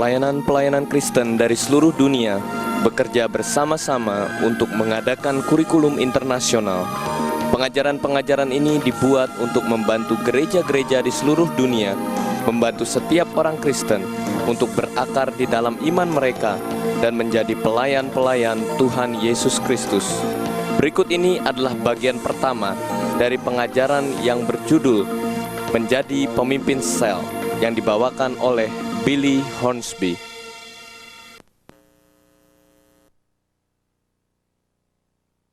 pelayanan-pelayanan Kristen dari seluruh dunia bekerja bersama-sama untuk mengadakan kurikulum internasional. Pengajaran-pengajaran ini dibuat untuk membantu gereja-gereja di seluruh dunia, membantu setiap orang Kristen untuk berakar di dalam iman mereka dan menjadi pelayan-pelayan Tuhan Yesus Kristus. Berikut ini adalah bagian pertama dari pengajaran yang berjudul Menjadi Pemimpin Sel yang dibawakan oleh Billy Hornsby.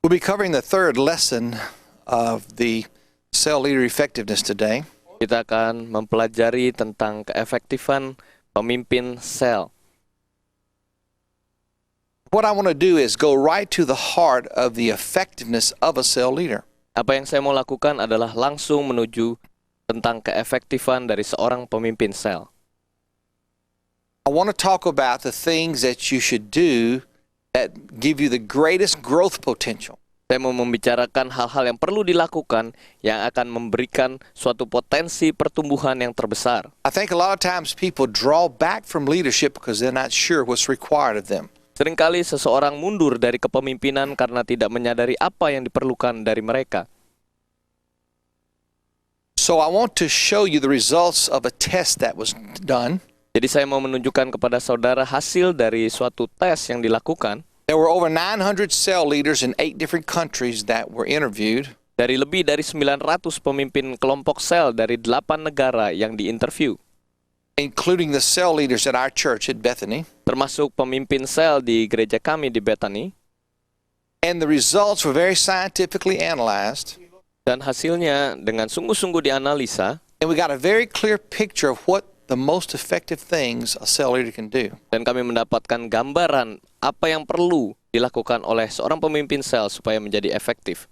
We'll be covering the third lesson of the cell leader effectiveness today. Kita akan mempelajari tentang keefektifan pemimpin sel. What I want to do is go right to the heart of the effectiveness of a cell leader. Apa yang saya mau lakukan adalah langsung menuju tentang keefektifan dari seorang pemimpin sel. I want to talk about the things that you should do that give you the greatest growth potential. Saya mau membicarakan hal-hal yang perlu dilakukan yang akan memberikan suatu potensi pertumbuhan yang terbesar. I think a lot of times people draw back from leadership because they're not sure what's required of them. Seringkali seseorang mundur dari kepemimpinan karena tidak menyadari apa yang diperlukan dari mereka. So I want to show you the results of a test that was done. Jadi saya mau menunjukkan kepada saudara hasil dari suatu tes yang dilakukan. There were over 900 cell leaders in 8 different countries that were interviewed. Dari lebih dari 900 pemimpin kelompok sel dari 8 negara yang diinterview. Including the cell leaders at our church at Bethany. Termasuk pemimpin sel di gereja kami di Bethany. And the results were very scientifically analyzed. Dan hasilnya dengan sungguh-sungguh dianalisa. And we got a very clear picture of what the most effective things a cell leader can do. Dan kami mendapatkan gambaran apa yang perlu dilakukan oleh seorang pemimpin sel supaya menjadi efektif.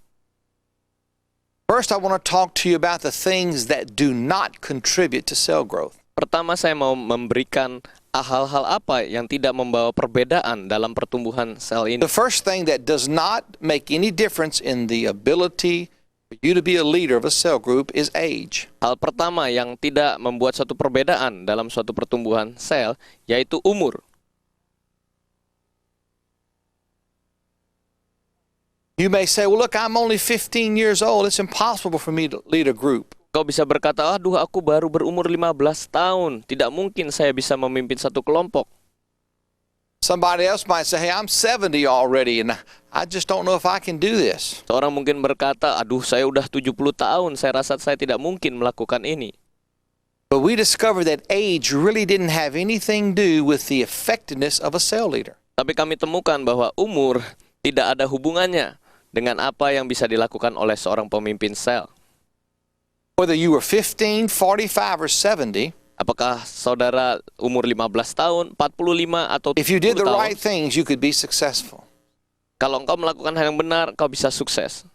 First, I want to talk to you about the things that do not contribute to cell growth. Pertama, saya mau memberikan hal-hal apa yang tidak membawa perbedaan dalam pertumbuhan sel ini. The first thing that does not make any difference in the ability for you to be a leader of a cell group is age. Hal pertama yang tidak membuat suatu perbedaan dalam suatu pertumbuhan sel yaitu umur. You may say, well, look, I'm only 15 years old. It's impossible for me to lead a group. Kau bisa berkata, aduh aku baru berumur 15 tahun. Tidak mungkin saya bisa memimpin satu kelompok. Somebody else might say, hey, I'm 70 already, and I just don't know if I can do this. Seorang mungkin berkata, aduh saya udah 70 tahun, saya rasa saya tidak mungkin melakukan ini. But we discovered that age really didn't have anything to do with the effectiveness of a cell leader. Tapi kami temukan bahwa umur tidak ada hubungannya dengan apa yang bisa dilakukan oleh seorang pemimpin sel. Whether you were 15, 45, or 70, apakah saudara umur 15 tahun, 45, atau 70 if you did the tahun, right things, you could be successful. kalau engkau melakukan hal yang benar, kau bisa sukses.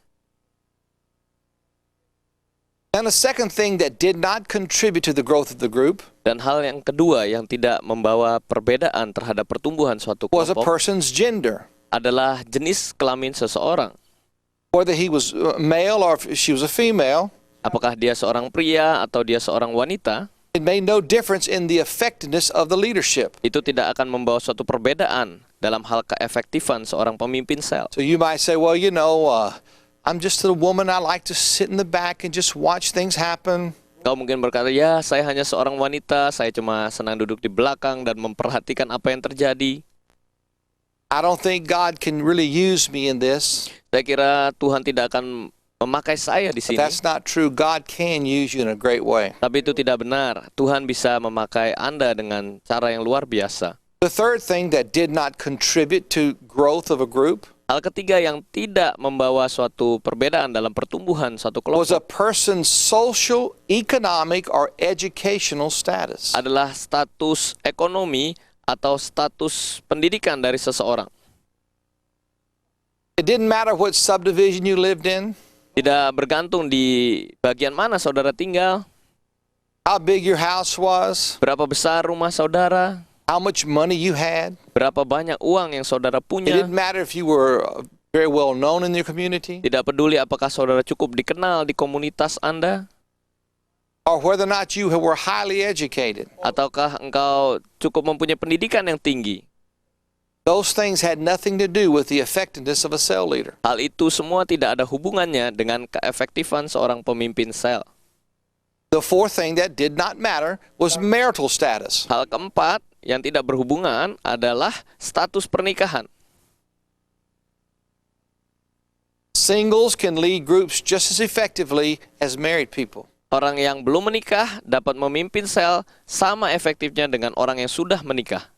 And the second thing that did not contribute to the growth of the group Dan hal yang kedua yang tidak membawa perbedaan terhadap pertumbuhan suatu was a kelompok person's gender. adalah jenis kelamin seseorang. Whether he was male or if she was a female, Apakah dia seorang pria atau dia seorang wanita, it made no difference in the effectiveness of the leadership. itu tidak akan membawa suatu perbedaan dalam hal keefektifan seorang pemimpin sel. So you might say, well, you know, I'm just a woman. I like to sit in the back and just watch things happen. Kau mungkin berkata, ya saya hanya seorang wanita, saya cuma senang duduk di belakang dan memperhatikan apa yang terjadi. I don't think God can really use me in this. Saya kira Tuhan tidak akan memakai saya di But sini. that's not true. God can use you in a great way. Tapi itu tidak benar. Tuhan bisa memakai Anda dengan cara yang luar biasa. The third thing that did not contribute to growth of a group Hal ketiga yang tidak membawa suatu perbedaan dalam pertumbuhan suatu was a kelompok person's social, economic, or educational status. adalah status ekonomi atau status pendidikan dari seseorang. It didn't matter what subdivision you lived in, Tidak bergantung di bagian mana saudara tinggal, how big your house was, berapa besar rumah saudara, how much money you had. berapa banyak uang yang saudara It punya. didn't matter if you were very well known in your community, Tidak peduli apakah saudara cukup dikenal di komunitas Anda, or whether or not you were highly educated. ataukah engkau cukup mempunyai pendidikan yang tinggi. Those things had nothing to do with the effectiveness of a cell leader. Hal itu semua tidak ada hubungannya dengan keefektifan seorang pemimpin sel. The fourth thing that did not matter was marital status. Hal keempat yang tidak berhubungan adalah status pernikahan. Singles can lead groups just as effectively as married people. Orang yang belum menikah dapat memimpin sel sama efektifnya dengan orang yang sudah menikah.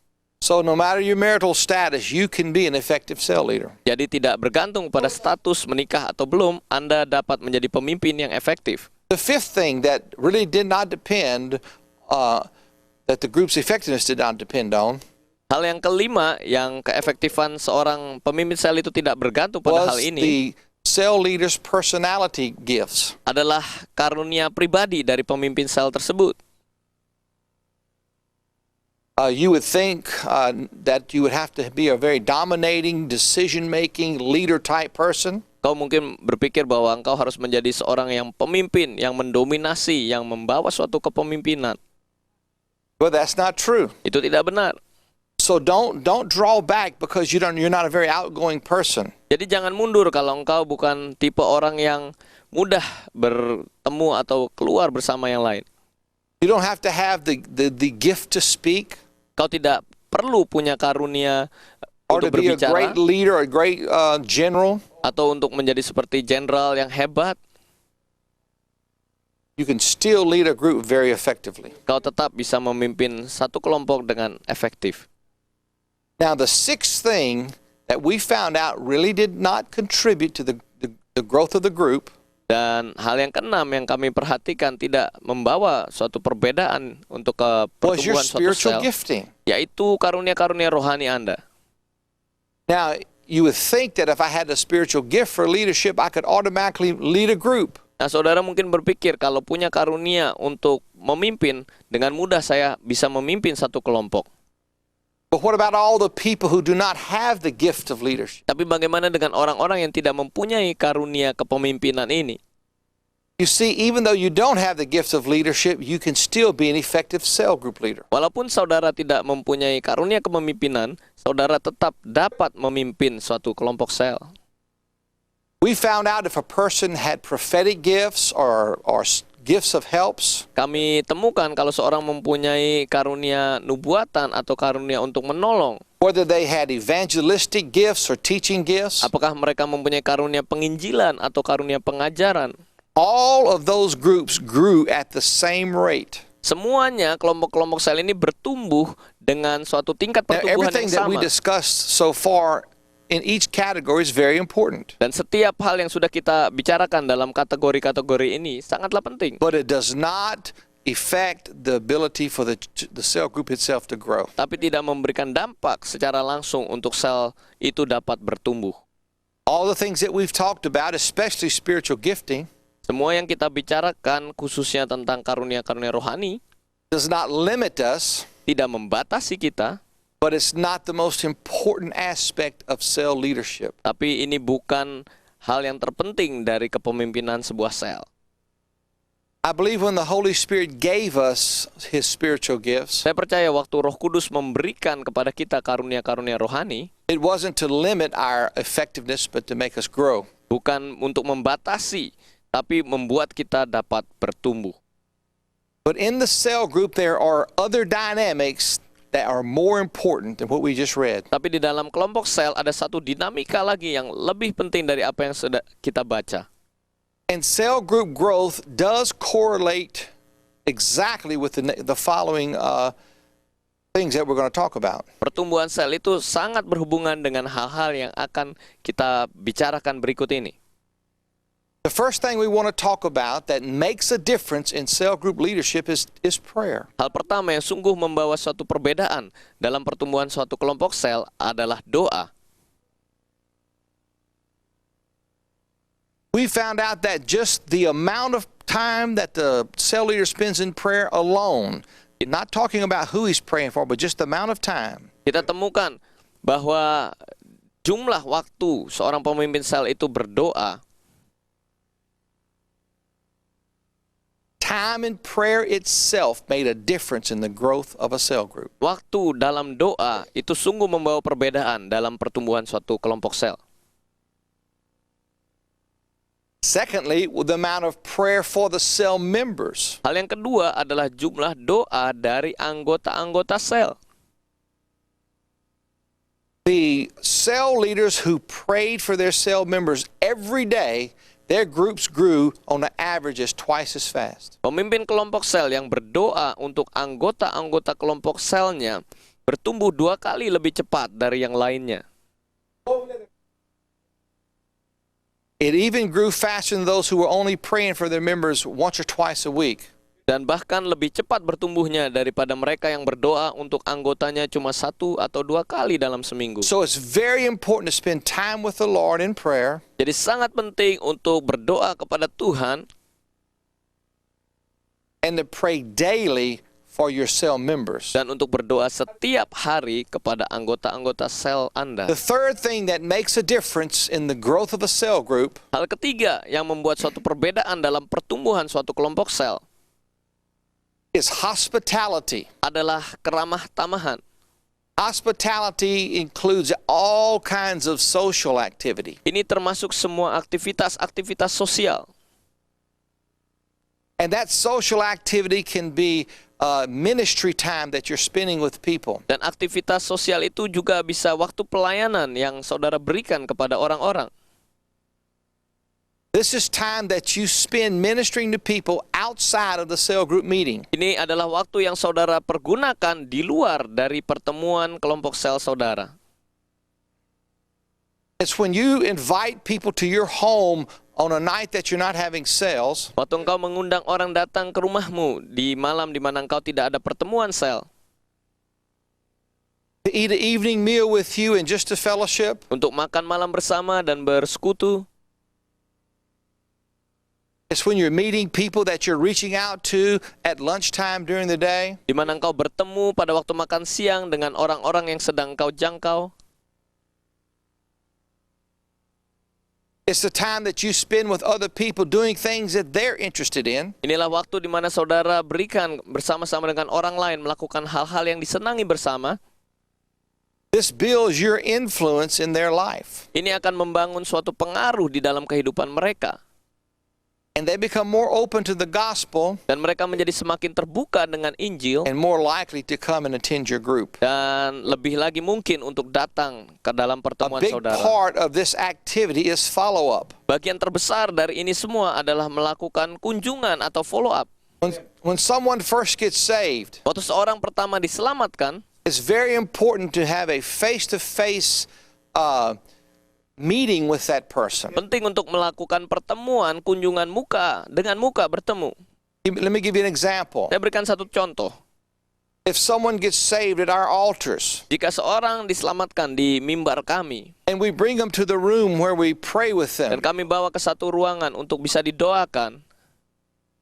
So no matter your marital status, you can be an effective cell leader. Jadi tidak bergantung pada status menikah atau belum, Anda dapat menjadi pemimpin yang efektif. The fifth thing that really did not depend, that the group's effectiveness did not depend on, Hal yang kelima yang keefektifan seorang pemimpin sel itu tidak bergantung pada hal was ini the cell leader's personality gifts. adalah karunia pribadi dari pemimpin sel tersebut. You would think that you would have to be a very dominating, decision-making, leader-type person. Kau mungkin berpikir bahwa engkau harus menjadi seorang yang pemimpin, yang mendominasi, yang membawa suatu kepemimpinan. But that's not true. Itu tidak benar. So don't draw back because you're not a very outgoing person. Jadi jangan mundur kalau engkau bukan tipe orang yang mudah bertemu atau keluar bersama yang lain. You don't have to have the gift to speak Kau tidak perlu punya karunia or to untuk be a berbicara great leader, a great general. atau untuk menjadi seperti jenderal yang hebat. You can still lead a group very effectively. Kau tetap bisa memimpin satu kelompok dengan efektif. Now, the sixth thing that we found out really did not contribute to the growth of the group Dan hal yang keenam yang kami perhatikan tidak membawa suatu perbedaan untuk was your pertumbuhan suatu spiritual sel, gifting. yaitu karunia-karunia rohani Anda. Now, you would think that if I had a spiritual gift for leadership, I could automatically lead a group. Nah, saudara mungkin berpikir kalau punya karunia untuk memimpin, dengan mudah saya bisa memimpin satu kelompok. But what about all the people who do not have the gift of leadership? Tapi bagaimana dengan orang-orang yang tidak mempunyai karunia kepemimpinan ini? You see, even though you don't have the gift of leadership, you can still be an effective cell group leader. Walaupun saudara tidak mempunyai karunia kepemimpinan, saudara tetap dapat memimpin suatu kelompok sel. We found out if a person had prophetic gifts or gifts of helps, Kami temukan kalau seorang mempunyai karunia nubuatan atau karunia untuk menolong, whether they had evangelistic gifts or teaching gifts, apakah mereka mempunyai karunia penginjilan atau karunia pengajaran, all of those groups grew at the same rate. semuanya kelompok-kelompok sel ini bertumbuh dengan suatu tingkat Now, pertumbuhan everything yang that we sama. discussed so far in each category is very important, Dan setiap hal yang sudah kita bicarakan dalam kategori-kategori ini sangatlah penting. but it does not affect the ability for the cell group itself to grow. Tapi tidak memberikan dampak secara langsung untuk sel itu dapat bertumbuh. All the things that we've talked about, especially spiritual gifting, Semua yang kita bicarakan khususnya tentang karunia-karunia rohani does not limit us, tidak membatasi kita, but it's not the most important aspect of cell leadership. tapi ini bukan hal yang terpenting dari kepemimpinan sebuah sel. I believe when the Holy Spirit gave us His spiritual gifts, Saya percaya waktu Roh Kudus memberikan kepada kita karunia-karunia rohani, it wasn't to limit our effectiveness, but to make us grow. bukan untuk membatasi, tapi membuat kita dapat bertumbuh. But in the cell group, there are other dynamics that are more important than what we just read. Tapi di dalam kelompok sel ada satu dinamika lagi yang lebih penting dari apa yang sudah kita baca. And cell group growth does correlate exactly with the following things that we're going to talk about. Pertumbuhan sel itu sangat berhubungan dengan hal-hal yang akan kita bicarakan berikut ini. The first thing we want to talk about that makes a difference in cell group leadership is prayer. Hal pertama yang sungguh membawa suatu perbedaan dalam pertumbuhan suatu kelompok sel adalah doa. We found out that just the amount of time that the cell leader spends in prayer alone, not talking about who he's praying for, but just the amount of time, Kita temukan bahwa jumlah waktu seorang pemimpin sel itu berdoa Time in prayer itself made a difference in the growth of a cell group. Waktu dalam doa itu sungguh membawa perbedaan dalam pertumbuhan suatu kelompok sel. Secondly, the amount of prayer for the cell members. Hal yang kedua adalah jumlah doa dari anggota-anggota sel. The cell leaders who prayed for their cell members every day, their groups grew on the average as twice as fast. Pemimpin kelompok sel yang berdoa untuk anggota-anggota kelompok selnya bertumbuh 2 kali lebih cepat dari yang lainnya. It even grew faster than those who were only praying for their members once or twice a week. Dan bahkan lebih cepat bertumbuhnya daripada mereka yang berdoa untuk anggotanya cuma 1 atau 2 kali dalam seminggu. So it's very important to spend time with the Lord in prayer. Jadi sangat penting untuk berdoa kepada Tuhan And to pray daily for your cell members. dan untuk berdoa setiap hari kepada anggota-anggota sel Anda. The third thing that makes a difference in the growth of a cell group Hal ketiga yang membuat suatu perbedaan dalam pertumbuhan suatu kelompok sel is hospitality. adalah keramah tamahan. Hospitality includes all kinds of social activity. Ini termasuk semua aktivitas-aktivitas sosial. And that social activity can be ministry time that you're spending with people. Dan aktivitas sosial itu juga bisa waktu pelayanan yang saudara berikan kepada orang-orang. This is time that you spend ministering to people outside of the cell group meeting. Ini adalah waktu yang saudara pergunakan di luar dari pertemuan kelompok sel saudara. It's when you invite people to your home on a night that you're not having cells, Waktu engkau mengundang orang datang ke rumahmu di malam di mana engkau tidak ada pertemuan sel, to eat an evening meal with you and just to fellowship. untuk makan malam bersama dan bersekutu. It's when you're meeting people that you're reaching out to at lunchtime during the day. Di mana engkau bertemu pada waktu makan siang dengan orang-orang yang sedang engkau jangkau. It's the time that you spend with other people doing things that they're interested in. Inilah waktu di mana saudara berikan bersama-sama dengan orang lain melakukan hal-hal yang disenangi bersama. This builds your influence in their life. Ini akan membangun suatu pengaruh di dalam kehidupan mereka. And they become more open to the gospel Dan mereka menjadi semakin terbuka dengan Injil. and more likely to come and attend your group. Dan lebih lagi mungkin untuk datang ke dalam A pertemuan big saudara. part of this activity is follow-up. Bagian terbesar dari ini semua adalah melakukan kunjungan atau follow up. When someone first gets saved, Waktu seorang pertama diselamatkan, it's very important to have a face-to-face meeting with that person. penting untuk melakukan pertemuan kunjungan muka dengan muka bertemu. Let me give you an example. Saya berikan satu contoh. If someone gets saved at our altars Jika seorang diselamatkan di mimbar kami and we bring them to the room where we pray with dan them, kami bawa ke satu ruangan untuk bisa didoakan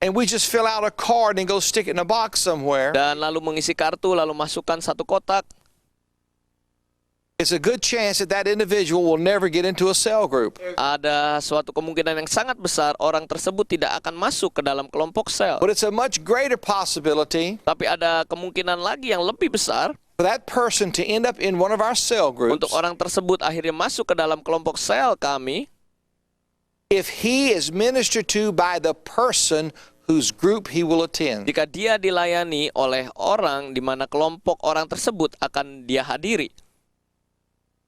and we just fill out a card and go stick it in a box somewhere, dan lalu mengisi kartu lalu masukkan satu kotak, it's a good chance that that individual will never get into a cell group. ada suatu kemungkinan yang sangat besar orang tersebut tidak akan masuk ke dalam kelompok sel. But it's a much greater possibility Tapi ada kemungkinan lagi yang lebih besar for that person to end up in one of our cell groups untuk orang tersebut akhirnya masuk ke dalam kelompok sel kami if he is ministered to by the person whose group he will attend. jika dia dilayani oleh orang di mana kelompok orang tersebut akan dia hadiri.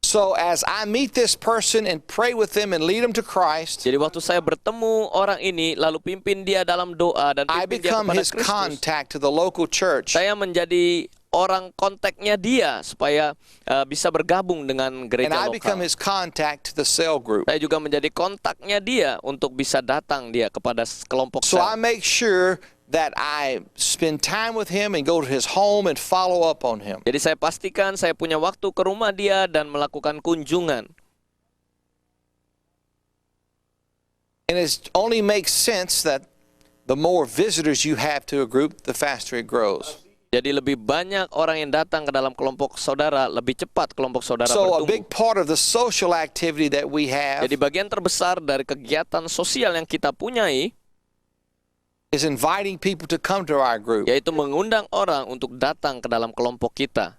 So as I meet this person and pray with them and lead them to Christ, Jadi waktu saya bertemu orang ini lalu pimpin dia dalam doa dan I pimpin dia become kepada his Kristus, contact to the local church. saya menjadi orang kontaknya dia supaya bisa bergabung dengan And gereja I become lokal. his contact to the cell group. Saya juga menjadi kontaknya dia untuk bisa datang dia kepada kelompok So I sel. make sure that I spend time with him and go to his home and follow up on him. Jadi saya pastikan saya punya waktu ke rumah dia dan melakukan kunjungan. And it only makes sense that the more visitors you have to a group, the faster it grows. Jadi lebih banyak orang yang datang ke dalam kelompok saudara, lebih cepat kelompok saudara So a bertumbuh. big part of the social activity that we have Jadi bagian terbesar dari kegiatan sosial yang kita punyai is inviting people to come to our group. yaitu mengundang orang untuk datang ke dalam kelompok kita.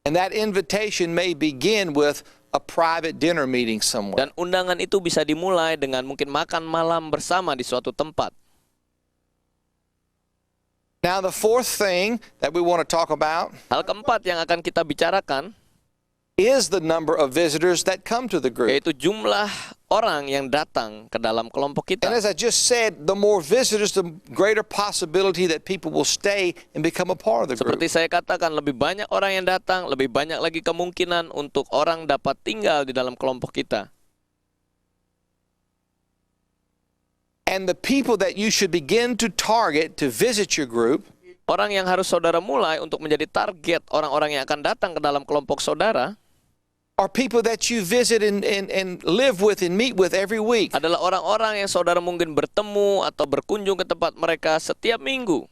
And that invitation may begin with a private dinner meeting somewhere. Dan undangan itu bisa dimulai dengan mungkin makan malam bersama di suatu tempat. Now, the fourth thing that we want to talk about Hal keempat yang akan kita bicarakan is the number of visitors that come to the group. yaitu jumlah orang yang datang ke dalam kelompok kita. And as I just said, the more visitors, the greater possibility that people will stay and become a part of the group. Seperti saya katakan, lebih banyak orang yang datang, lebih banyak lagi kemungkinan untuk orang dapat tinggal di dalam kelompok kita. And the people that you should begin to target to visit your group Orang yang harus saudara mulai untuk menjadi target orang-orang yang akan datang ke dalam kelompok saudara are people that you visit and live with and meet with every week. adalah orang-orang yang saudara mungkin bertemu atau berkunjung ke tempat mereka setiap minggu.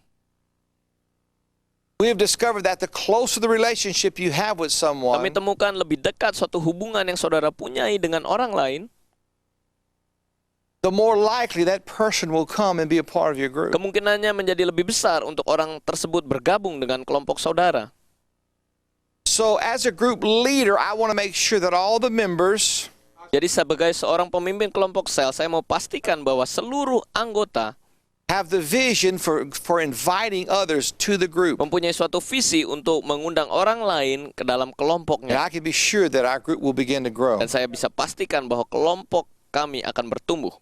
We have discovered that the closer the relationship you have with someone, Kami temukan lebih dekat suatu hubungan yang saudara punyai dengan orang lain, the more likely that person will come and be a part of your group. kemungkinannya menjadi lebih besar untuk orang tersebut bergabung dengan kelompok saudara. So as a group leader, I want to make sure that all the members Jadi sebagai seorang pemimpin kelompok sel, saya mau pastikan bahwa seluruh anggota have the vision for inviting others to the group. mempunyai suatu visi untuk mengundang orang lain ke dalam And kelompoknya. I can be sure that our group will begin to grow. Dan saya bisa pastikan bahwa kelompok kami akan bertumbuh.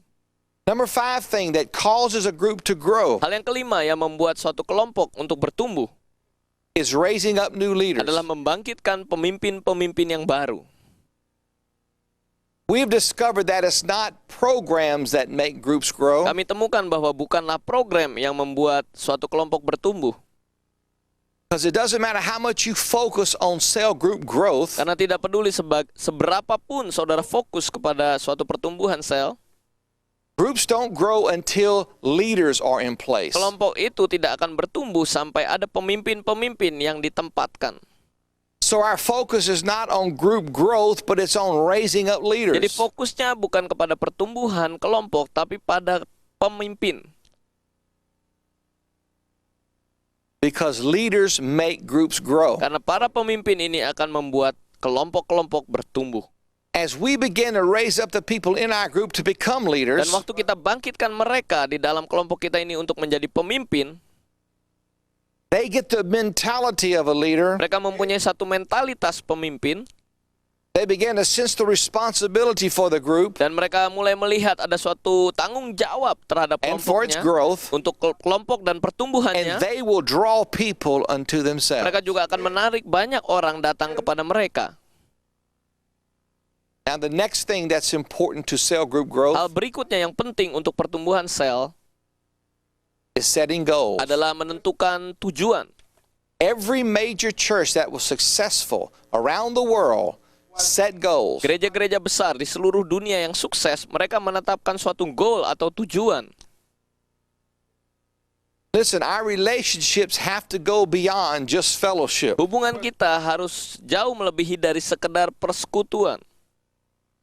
Number 5 thing that causes a group to grow Hal yang kelima yang membuat suatu kelompok untuk bertumbuh is raising up new leaders. adalah membangkitkan pemimpin-pemimpin yang baru. We've discovered that it's not programs that make groups grow. Kami temukan bahwa bukanlah program yang membuat suatu kelompok bertumbuh. Because it doesn't matter how much you focus on cell group growth, Karena tidak peduli seberapapun saudara fokus kepada suatu pertumbuhan sel, groups don't grow until leaders are in place. kelompok itu tidak akan bertumbuh sampai ada pemimpin-pemimpin yang ditempatkan. So our focus is not on group growth, but it's on raising up Jadi leaders. fokusnya bukan kepada pertumbuhan kelompok, tapi pada pemimpin. Because leaders make groups grow. Karena para pemimpin ini akan membuat kelompok-kelompok bertumbuh. As we begin to raise up the people in our group to become Dan leaders, waktu kita bangkitkan mereka di dalam kelompok kita ini untuk menjadi pemimpin, they get the mentality of a leader. mereka mempunyai satu mentalitas pemimpin, They begin to sense the responsibility for the group dan mereka mulai melihat ada suatu tanggung jawab terhadap and for its kelompoknya, growth, untuk kelompok dan pertumbuhannya. and they will draw people unto themselves. Mereka juga akan menarik banyak orang datang kepada mereka. Now, the next thing that's important to cell group growth Hal berikutnya yang penting untuk pertumbuhan sel is setting goals. adalah menentukan tujuan. Every major church that was successful around the world set goals. Gereja-gereja besar di seluruh dunia yang sukses, mereka menetapkan suatu goal atau tujuan. Listen, our relationships have to go beyond just fellowship. Hubungan kita harus jauh melebihi dari sekedar persekutuan.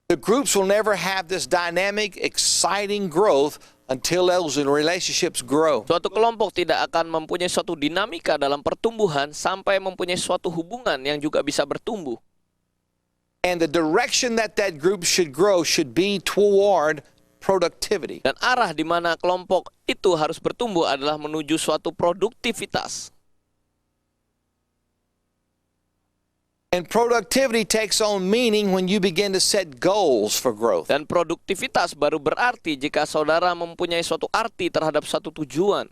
The groups will never have this dynamic, exciting growth until those relationships grow. Suatu kelompok tidak akan mempunyai suatu dinamika dalam pertumbuhan sampai mempunyai suatu hubungan yang juga bisa bertumbuh. And the direction that group should grow should be toward productivity. Dan arah di mana kelompok itu harus bertumbuh adalah menuju suatu produktivitas. And productivity takes on meaning when you begin to set goals for growth. Dan produktivitas baru berarti jika saudara mempunyai suatu arti terhadap suatu tujuan.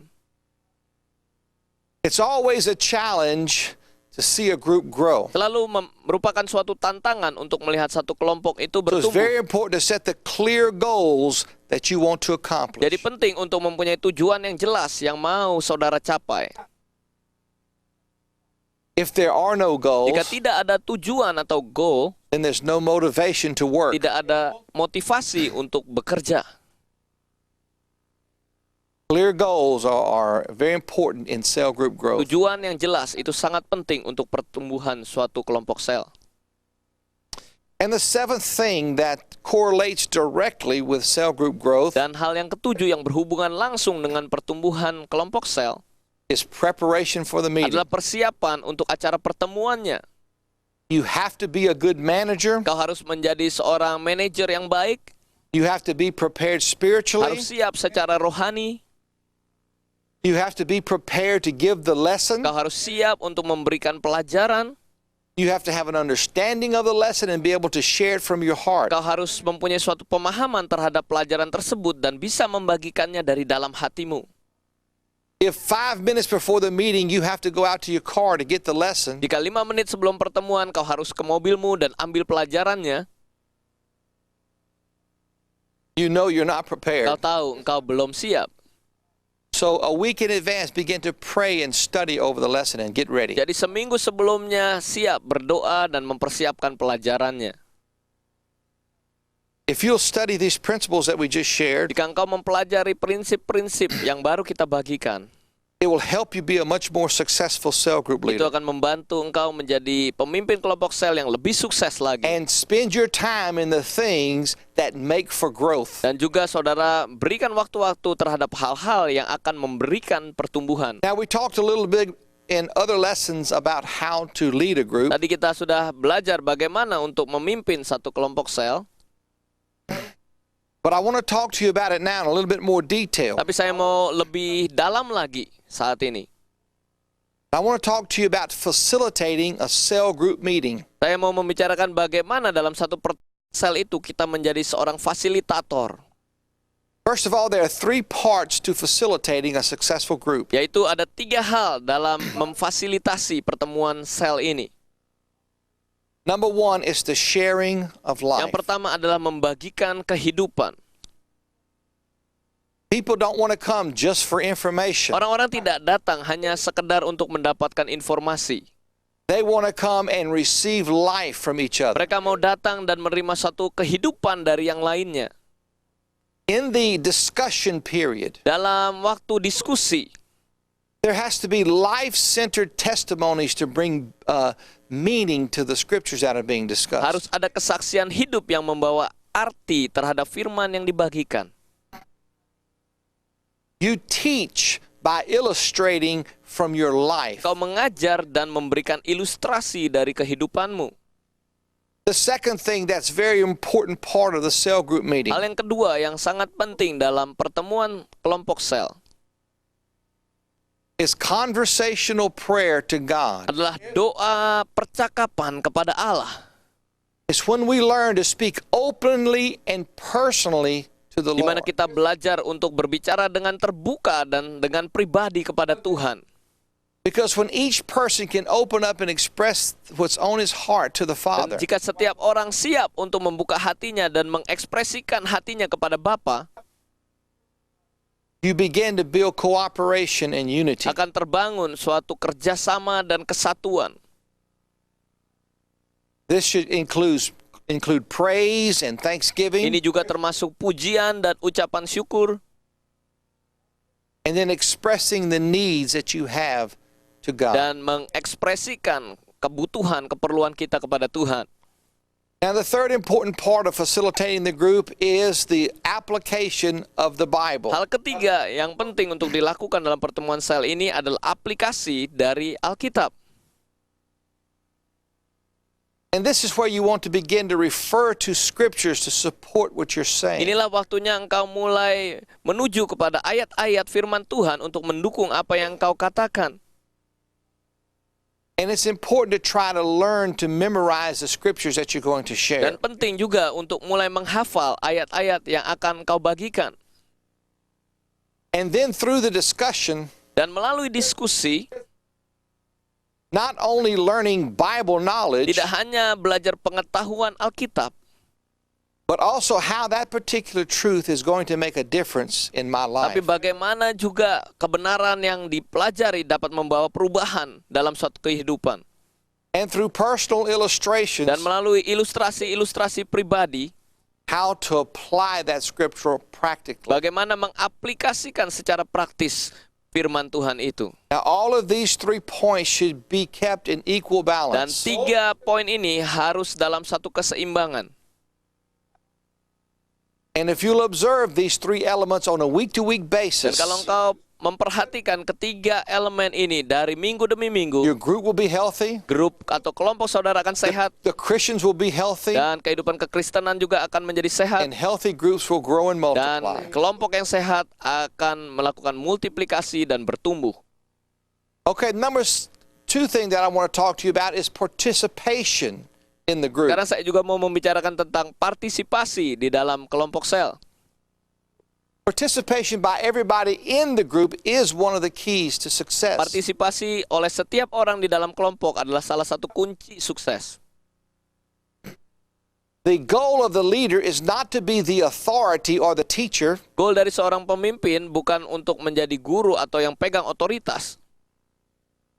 It's always a challenge to see a group grow. Selalu merupakan suatu tantangan untuk melihat satu kelompok itu So it's bertumbuh. very important to set the clear goals that you want to accomplish. Jadi penting untuk mempunyai tujuan yang jelas yang mau saudara capai. If there are no goals, Jika tidak ada tujuan atau goal, then there's no motivation to work. tidak ada motivasi untuk bekerja. Clear goals are very important in cell group growth. Tujuan yang jelas itu sangat penting untuk pertumbuhan suatu kelompok sel. And the seventh thing that correlates directly with cell group growth Dan hal yang ketujuh yang berhubungan langsung dengan pertumbuhan kelompok sel is preparation for the meeting. adalah persiapan untuk acara pertemuannya. You have to be a good manager. Kau harus menjadi seorang manajer yang baik, You have to be prepared spiritually. harus siap secara rohani, You have to be prepared to give the lesson. kau harus siap untuk memberikan pelajaran, You have to have an understanding of the lesson and be able to share it from your heart. kau harus mempunyai suatu pemahaman terhadap pelajaran tersebut dan bisa membagikannya dari dalam hatimu. If 5 minutes before the meeting you have to go out to your car to get the lesson, Jika 5 menit sebelum pertemuan kau harus ke mobilmu dan ambil pelajarannya, you know you're not kau prepared. tahu engkau belum siap. So a week in advance, begin to pray and study over the lesson and get ready. Jadi seminggu sebelumnya siap berdoa dan mempersiapkan pelajarannya. If you'll study these principles that we just shared, Jika engkau mempelajari prinsip-prinsip yang baru kita bagikan, it will help you be a much more successful cell group itu leader. akan membantu engkau menjadi pemimpin kelompok sel yang lebih sukses lagi. And spend your time in the things that make for growth. Dan juga saudara berikan waktu-waktu terhadap hal-hal yang akan memberikan pertumbuhan. Now, we talked a little bit in other lessons about how to lead a group. Tadi kita sudah belajar bagaimana untuk memimpin satu kelompok sel, But I want to talk to you about it now in a little bit more detail. tapi saya mau lebih dalam lagi saat ini. I want to talk to you about facilitating a cell group meeting. Saya mau membicarakan bagaimana dalam satu sel itu kita menjadi seorang fasilitator. First of all, there are 3 parts to facilitating a successful group. Yaitu ada 3 hal dalam memfasilitasi pertemuan sel ini. Number 1 is the sharing of life. Yang pertama adalah membagikan kehidupan. People don't want to come just for information. Orang-orang tidak datang hanya sekedar untuk mendapatkan informasi. They want to come and receive life from each other. Mereka mau datang dan menerima satu kehidupan dari yang lainnya. In the discussion period, Dalam waktu diskusi, there has to be life-centered testimonies to bring meaning to the scriptures that are being discussed. harus ada kesaksian hidup yang membawa arti terhadap firman yang dibagikan. You teach by illustrating from your life. Kau mengajar dan memberikan ilustrasi dari kehidupanmu. The second thing that's very important part of the cell group meeting Hal yang kedua yang sangat penting dalam pertemuan kelompok sel is conversational prayer to God. adalah doa percakapan kepada Allah. It's when we learn to speak openly and personally to the Di mana Lord. kita belajar untuk berbicara dengan terbuka dan dengan pribadi kepada Tuhan. Because when each person can open up and express what's on his heart to the Dan Father, jika setiap orang siap untuk membuka hatinya dan mengekspresikan hatinya kepada Bapa, you begin to build cooperation and unity. akan terbangun suatu kerjasama dan kesatuan. This should include praise and thanksgiving, Ini juga termasuk pujian dan ucapan syukur, and then expressing the needs that you have to God. dan mengekspresikan kebutuhan, keperluan kita kepada Tuhan. Now, the third important part of facilitating the group is the application of the Bible. Hal ketiga yang penting untuk dilakukan dalam pertemuan sel ini adalah aplikasi dari Alkitab. And this is where you want to begin to refer to scriptures to support what you're saying. Inilah waktunya engkau mulai menuju kepada ayat-ayat firman Tuhan untuk mendukung apa yang engkau katakan. And it's important to try to learn to memorize the scriptures that you're going to share. Dan penting juga untuk mulai menghafal ayat-ayat yang akan engkau bagikan. And then through the discussion, Dan melalui diskusi, not only learning Bible knowledge, tidak hanya belajar pengetahuan Alkitab, but also how that particular truth is going to make a difference in my tapi life. bagaimana juga kebenaran yang dipelajari dapat membawa perubahan dalam suatu kehidupan. And through personal illustrations, Dan melalui ilustrasi-ilustrasi pribadi, how to apply that scripture practically. bagaimana mengaplikasikan secara praktis firman Tuhan itu. Now, all of these 3 points should be kept in equal Dan balance. 3 poin ini harus dalam satu keseimbangan. And if you'll observe these 3 elements on a week-to-week Dan basis, kalau engkau memperhatikan ketiga elemen ini dari minggu demi minggu, your group will be healthy, grup atau kelompok saudara akan sehat, the Christians will be healthy, dan kehidupan kekristenan juga akan menjadi sehat, and healthy groups will grow and dan multiply. kelompok yang sehat akan melakukan multiplikasi dan bertumbuh. Okay, number 2 thing that I want to talk to you about is participation in the group. Karena saya juga mau membicarakan tentang partisipasi di dalam kelompok sel. Participation by everybody in the group is one of the keys to success. Partisipasi oleh setiap orang di dalam kelompok adalah salah satu kunci sukses. The goal of the leader is not to be the authority or the teacher, Goal dari seorang pemimpin bukan untuk menjadi guru atau yang pegang otoritas,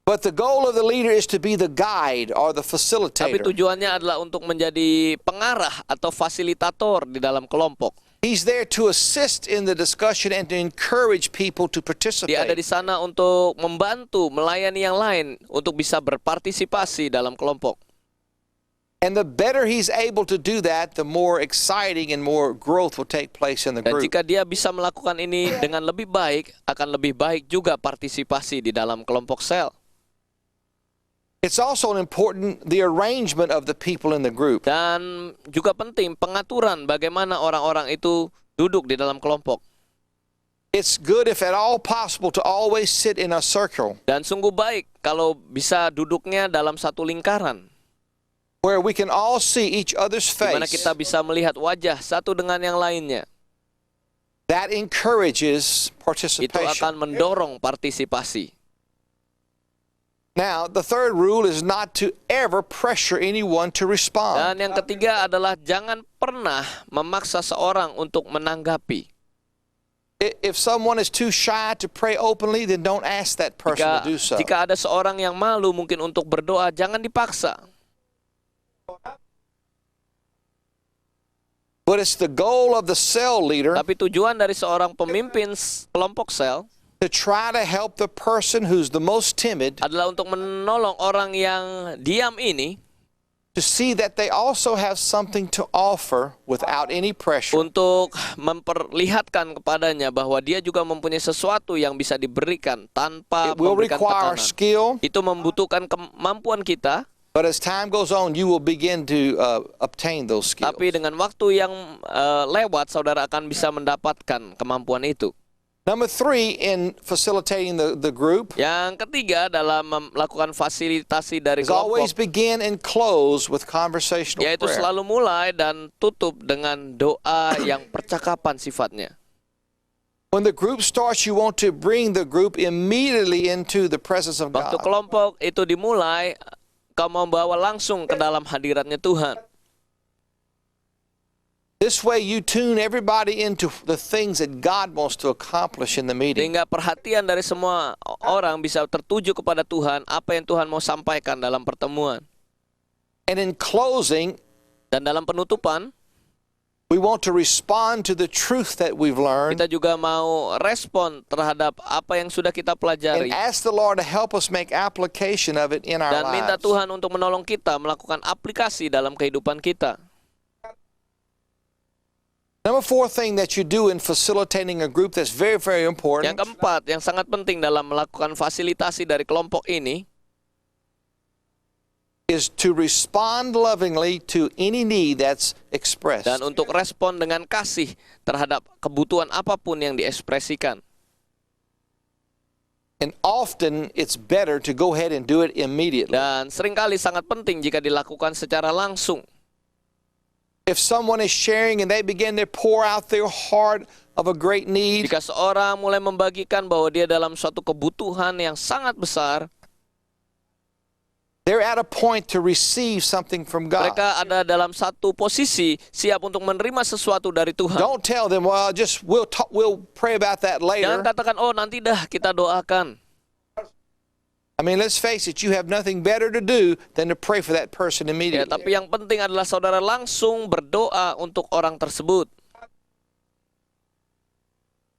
but the goal of the leader is to be the guide or the tapi facilitator. tujuannya adalah untuk menjadi pengarah atau fasilitator di dalam kelompok. He's there to assist in the discussion and to encourage people to Dia ada di participate. sana untuk membantu, melayani yang lain untuk bisa berpartisipasi dalam kelompok. And the better he's able to do that, the more exciting and more growth will take place in the Dan group. jika dia bisa melakukan ini dengan lebih baik, akan lebih baik juga partisipasi di dalam kelompok sel. It's also important the arrangement of the people in the group. Dan juga penting pengaturan bagaimana orang-orang itu duduk di dalam kelompok. It's good if at all possible to always sit in a circle Dan sungguh baik kalau bisa duduknya dalam satu lingkaran, where we can all see each other's di mana face. kita bisa melihat wajah satu dengan yang lainnya. That encourages Itu participation. akan mendorong partisipasi. Now, the third rule is not to ever pressure anyone to respond. Dan yang ketiga adalah jangan pernah memaksa seorang untuk menanggapi. If someone is too shy to pray openly, then don't ask that person to do so. Jika ada seorang yang malu mungkin untuk berdoa, jangan dipaksa. But it's the goal of the cell leader Tapi tujuan dari seorang pemimpin kelompok sel to try to help the person who's the most timid adalah untuk menolong orang yang diam ini to see that they also have something to offer without any pressure. untuk memperlihatkan kepadanya bahwa dia juga mempunyai sesuatu yang bisa diberikan tanpa It will memberikan require tekanan. skill, Itu membutuhkan kemampuan kita, but as time goes on, you will begin to obtain those skills. tapi dengan waktu yang lewat, saudara akan bisa mendapatkan kemampuan itu. Number 3, in facilitating the group, Yang ketiga dalam melakukan fasilitasi dari is always kelompok, begin and close with conversational yaitu prayer. selalu mulai dan tutup dengan doa yang percakapan sifatnya. When the group starts, you want to bring the group immediately into the presence of Waktu God. kelompok itu dimulai, kau membawa langsung ke dalam hadiratnya Tuhan. This way you tune everybody into the things that God wants to accomplish in the meeting. Sehingga perhatian dari semua orang bisa tertuju kepada Tuhan, apa yang Tuhan mau sampaikan dalam pertemuan. And in closing, Dan dalam penutupan, we want to respond to the truth that we've learned kita juga mau respon terhadap apa yang sudah kita pelajari. and ask the Lord to help us make application of it in our Dan minta lives. Tuhan untuk menolong kita melakukan aplikasi dalam kehidupan kita. Number 4 thing that you do in facilitating a group that's very, very important Yang keempat, yang sangat penting dalam melakukan fasilitasi dari kelompok ini is to respond lovingly to any need that's expressed. dan untuk respon dengan kasih terhadap kebutuhan apapun yang diekspresikan. And often it's better to go ahead and do it immediately. Dan seringkali sangat penting jika dilakukan secara langsung. If someone is sharing and they begin to pour out their heart of a great need, Jika seorang mulai membagikan bahwa dia dalam suatu kebutuhan yang sangat besar, they're at a point to receive something from God. mereka ada dalam satu posisi siap untuk menerima sesuatu dari Tuhan. Don't tell them, well, just we'll pray about that Jangan later. katakan, oh nanti dah kita doakan. I mean, let's face it, you have nothing better to do than to pray for that person Ya, immediately. tapi yang penting adalah saudara langsung berdoa untuk orang tersebut.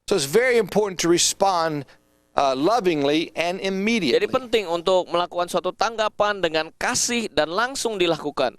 So it's very important to respond lovingly and Jadi immediately. penting untuk melakukan suatu tanggapan dengan kasih dan langsung dilakukan.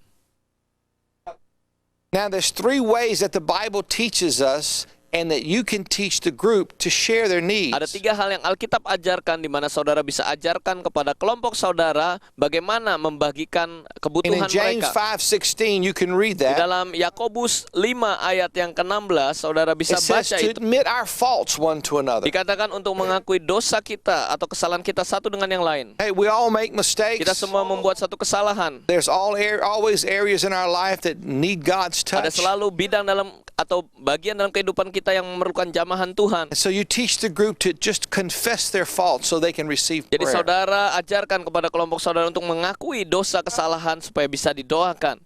Now, there's three ways that the Bible teaches us and that you can teach the group to share their needs. Ada 3 hal yang Alkitab ajarkan di mana saudara bisa ajarkan kepada kelompok saudara bagaimana membagikan And in kebutuhan James mereka. 5:16, you can read Di that. dalam Yakobus 5 ayat yang ke-16 saudara bisa It says baca to itu. admit our faults one to another. Dikatakan untuk mengakui dosa kita atau kesalahan kita satu dengan yang lain. Hey, we all make mistakes. Kita semua membuat satu kesalahan. There's always areas in our life that need God's Ada touch. selalu bidang dalam atau bagian dalam kehidupan kita yang memerlukan jamahan Tuhan. And so you teach the group to just confess their faults so they can receive Jadi prayer. saudara ajarkan kepada kelompok saudara untuk mengakui dosa kesalahan supaya bisa didoakan.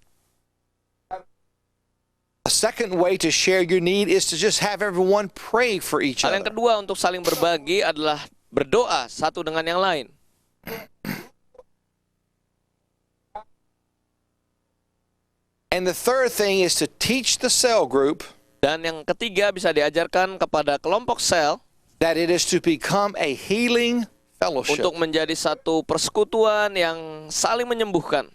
A second way to share your need is to just have everyone pray for each Hal yang other. kedua untuk saling berbagi adalah berdoa satu dengan yang lain. And the third thing is to teach the cell group Dan yang ketiga bisa diajarkan kepada kelompok sel that it is to become a healing fellowship. untuk menjadi satu persekutuan yang saling menyembuhkan.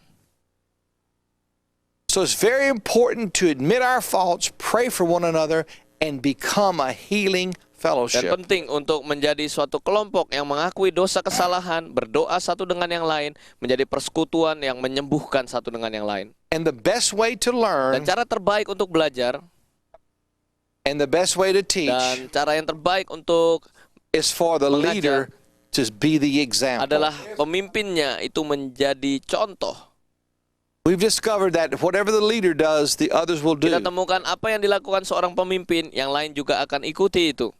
So it's very important to admit our faults, pray for one another, and become a healing Dan fellowship. penting untuk menjadi suatu kelompok yang mengakui dosa kesalahan, berdoa satu dengan yang lain, menjadi persekutuan yang menyembuhkan satu dengan yang lain. And the best way to Dan learn cara terbaik untuk belajar and the best way to teach dan cara yang terbaik untuk is for the leader to be the example. adalah pemimpinnya itu menjadi contoh. We've discovered that whatever the leader does, the others will do. Kita temukan apa yang dilakukan seorang pemimpin, yang lain juga akan ikuti itu.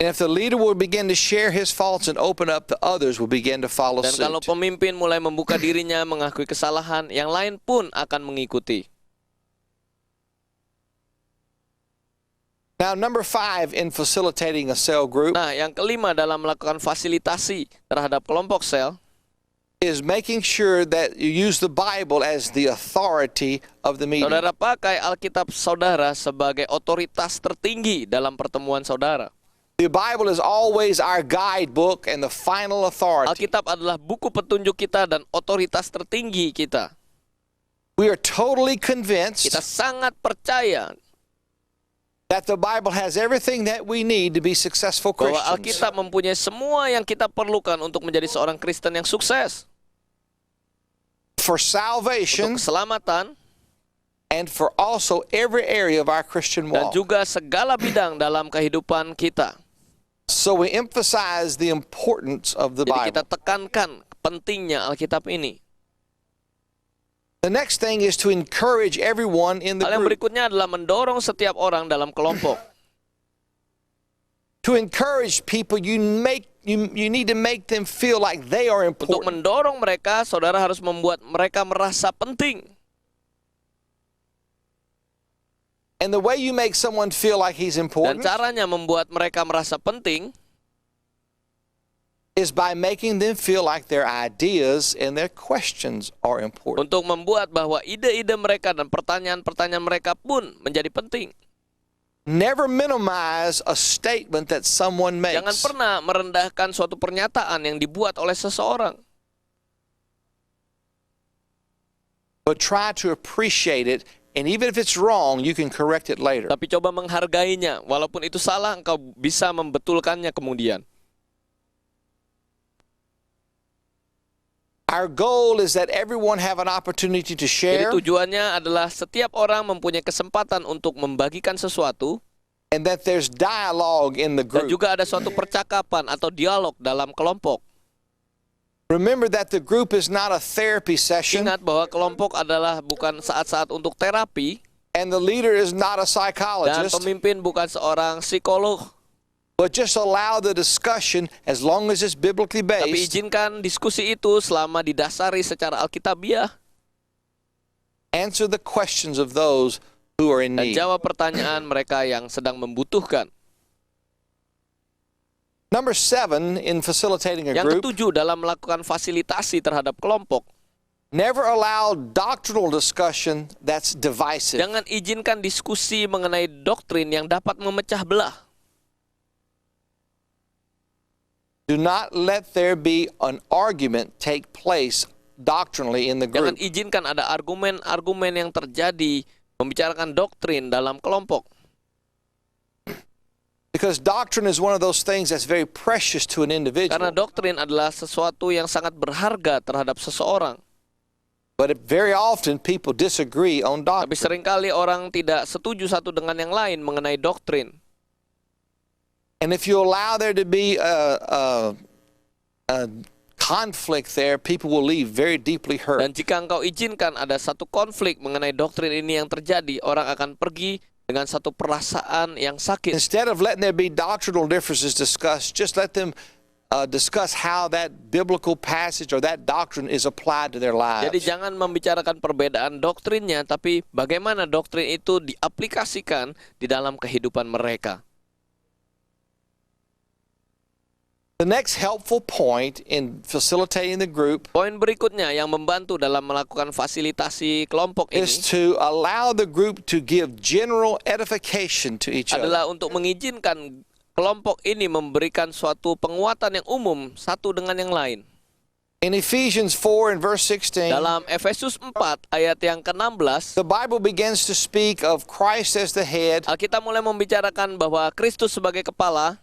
And if the leader will begin to share his faults and open up, the others will begin to follow Dan kalau suit. pemimpin mulai membuka dirinya, mengakui kesalahan, yang lain pun akan mengikuti. Now, number 5 in facilitating a cell group Nah, yang kelima dalam melakukan fasilitasi terhadap kelompok sel is making sure that you use the Bible as the authority of the meeting. Saudara pakai Alkitab saudara sebagai otoritas tertinggi dalam pertemuan saudara. The Bible is always our guidebook and the final authority. Alkitab adalah buku petunjuk kita dan otoritas tertinggi kita. We are totally Kita convinced sangat percaya that the Bible has everything that we need to be successful bahwa Christians. Alkitab mempunyai semua yang kita perlukan untuk menjadi seorang Kristen yang sukses. For Untuk salvation keselamatan and for also every area of our Christian dan walk. juga segala bidang dalam kehidupan kita. So we emphasize the importance of the Jadi kita Bible. tekankan pentingnya Alkitab ini. The next thing is to encourage everyone in the Hal yang group. berikutnya adalah mendorong setiap orang dalam kelompok. To encourage people, you need to make them feel like they are Untuk important. mendorong mereka, saudara harus membuat mereka merasa penting. And the way you make someone feel like he's Dan important caranya membuat mereka merasa penting is by making them feel like their ideas and their questions are important. untuk membuat bahwa ide-ide mereka dan pertanyaan-pertanyaan mereka pun menjadi penting. Never minimize a statement that someone Jangan makes. pernah merendahkan suatu pernyataan yang dibuat oleh seseorang. But try to appreciate it, and even if it's wrong, you can correct it later. Tapi coba menghargainya. Walaupun itu salah, engkau bisa membetulkannya kemudian. Our goal is that everyone have an opportunity to Jadi share tujuannya adalah setiap orang mempunyai kesempatan untuk membagikan sesuatu and that there's dialogue in the dan group. juga ada suatu percakapan atau dialog dalam kelompok. Remember that the group is not a therapy session Ingat bahwa kelompok adalah bukan saat-saat untuk terapi and the leader is not a dan psychologist, pemimpin bukan seorang psikolog. but just allow the discussion as long as it's biblically Tapi based. izinkan diskusi itu selama didasari secara alkitabiah Answer the questions of those who are in dan need. jawab pertanyaan mereka yang sedang membutuhkan. Number 7 in facilitating a Yang group, ketujuh dalam melakukan fasilitasi terhadap kelompok, never allow doctrinal discussion that's divisive. jangan izinkan diskusi mengenai doktrin yang dapat memecah belah. Do not let there be an argument take place doctrinally in the Jangan group. izinkan ada argumen-argumen yang terjadi membicarakan doktrin dalam kelompok. Because doctrine is one of those things that's very precious to an Karena individual. doktrin adalah sesuatu yang sangat berharga terhadap seseorang. But very often people disagree on Tapi doctrine. seringkali orang tidak setuju satu dengan yang lain mengenai doktrin. And if you allow there to be a conflict there, people will leave very deeply hurt. Dan jika engkau izinkan ada satu konflik mengenai doktrin ini yang terjadi, orang akan pergi dengan satu perasaan yang sakit. Instead of letting there be doctrinal differences discussed, just let them discuss how that biblical passage or that doctrine is applied to their Jadi lives. jangan membicarakan perbedaan doktrinnya, tapi bagaimana doktrin itu diaplikasikan di dalam kehidupan mereka. The next helpful point in facilitating the group Poin berikutnya yang membantu dalam melakukan fasilitasi kelompok is ini to allow the group to give general edification to each other. adalah untuk mengizinkan kelompok ini memberikan suatu penguatan yang umum satu dengan yang lain. In Ephesians 4 and verse 16, Dalam Efesus 4 ayat yang ke-16, the Bible begins to speak of Christ as the head, Alkitab mulai membicarakan bahwa Kristus sebagai kepala,